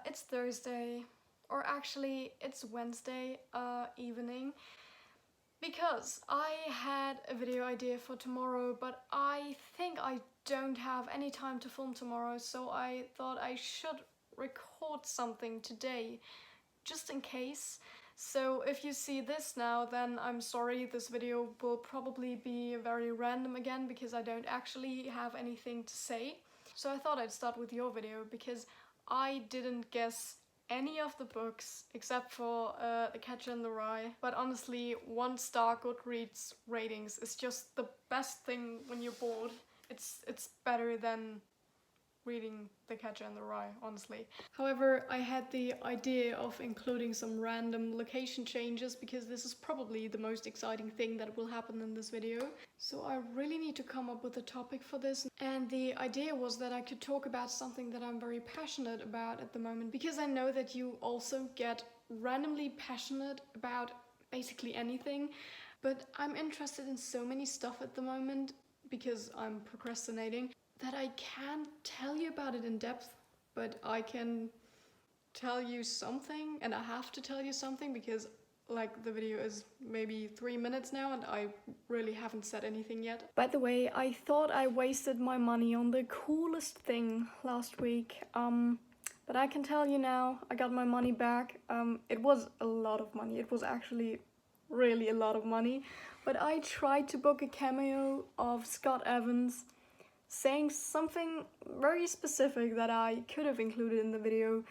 It's Thursday, or actually it's Wednesday evening, because I had a video idea for tomorrow, but I think I don't have any time to film tomorrow, so I thought I should record something today, just in case. So if you see this now, then I'm sorry, this video will probably be very random again, because I don't actually have anything to say. So I thought I'd start with your video, because I didn't guess any of the books except for The Catcher in the Rye. But honestly, 1-star Goodreads ratings is just the best thing when you're bored. It's better than reading The Catcher in the Rye, honestly. However, I had the idea of including some random location changes because this is probably the most exciting thing that will happen in this video. So I really need to come up with a topic for this. And the idea was that I could talk about something that I'm very passionate about at the moment, because I know that you also get randomly passionate about basically anything. But I'm interested in so many stuff at the moment because I'm procrastinating, that I can't tell you about it in depth, but I can tell you something, and I have to tell you something because like the video is maybe 3 minutes now and I really haven't said anything yet. By the way, I thought I wasted my money on the coolest thing last week, but I can tell you now, I got my money back. It was a lot of money, it was actually really a lot of money, but I tried to book a cameo of Scott Evans saying something very specific that I could have included in the video,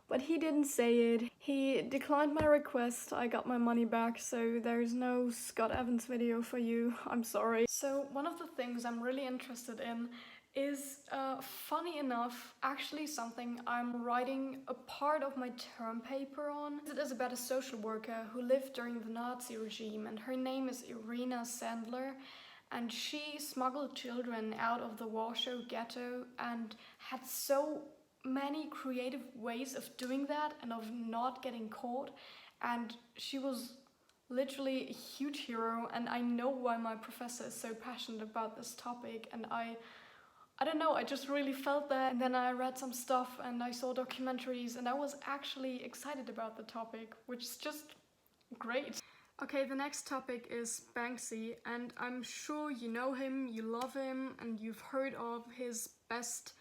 but he didn't say it. He declined my request. I got my money back, so there's no Scott Evans video for you. I'm sorry. So one of the things I'm really interested in is, funny enough, actually something I'm writing a part of my term paper on. It is about a social worker who lived during the Nazi regime, and her name is Irina Sandler. And she smuggled children out of the Warsaw ghetto and had so many creative ways of doing that and of not getting caught. And she was literally a huge hero, and I know why my professor is so passionate about this topic. And I don't know, I just really felt that. And then I read some stuff and I saw documentaries, and I was actually excited about the topic, which is just great. Okay, the next topic is Banksy, and I'm sure you know him, you love him, and you've heard of his best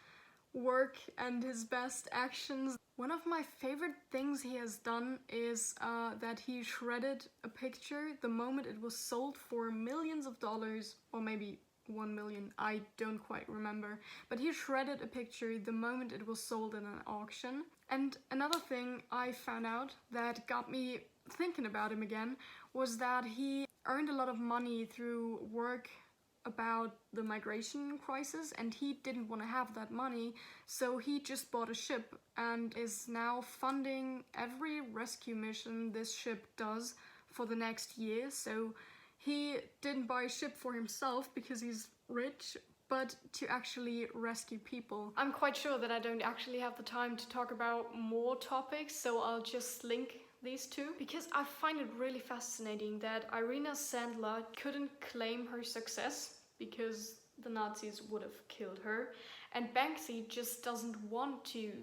work and his best actions. One of my favorite things he has done is that he shredded a picture the moment it was sold for millions of dollars, or maybe 1 million, I don't quite remember. But he shredded a picture the moment it was sold in an auction. And another thing I found out that got me thinking about him again was that he earned a lot of money through work about the migration crisis, and he didn't want to have that money, so he just bought a ship and is now funding every rescue mission this ship does for the next year. So he didn't buy a ship for himself because he's rich, but to actually rescue people. I'm quite sure that I don't actually have the time to talk about more topics, so I'll just link these two, because I find it really fascinating that Irina Sandler couldn't claim her success because the Nazis would have killed her, and Banksy just doesn't want to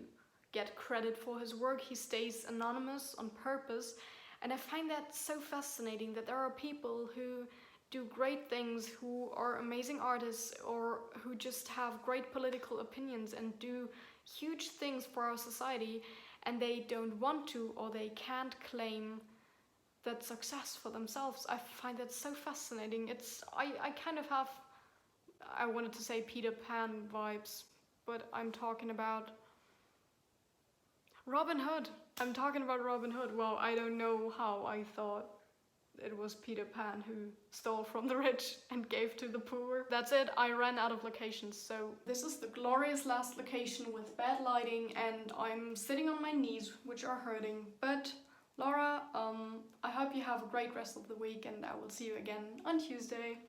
get credit for his work. He stays anonymous on purpose, and I find that so fascinating that there are people who do great things, who are amazing artists, or who just have great political opinions and do huge things for our society, and they don't want to, or they can't claim that success for themselves. I find that so fascinating. I kind of have, I wanted to say Peter Pan vibes, but I'm talking about Robin Hood. I'm talking about Robin Hood. Well, I don't know how I thought it was Peter Pan who stole from the rich and gave to the poor. That's it, I ran out of locations. So this is the glorious last location with bad lighting, and I'm sitting on my knees, which are hurting. But Laura, I hope you have a great rest of the week, and I will see you again on Tuesday.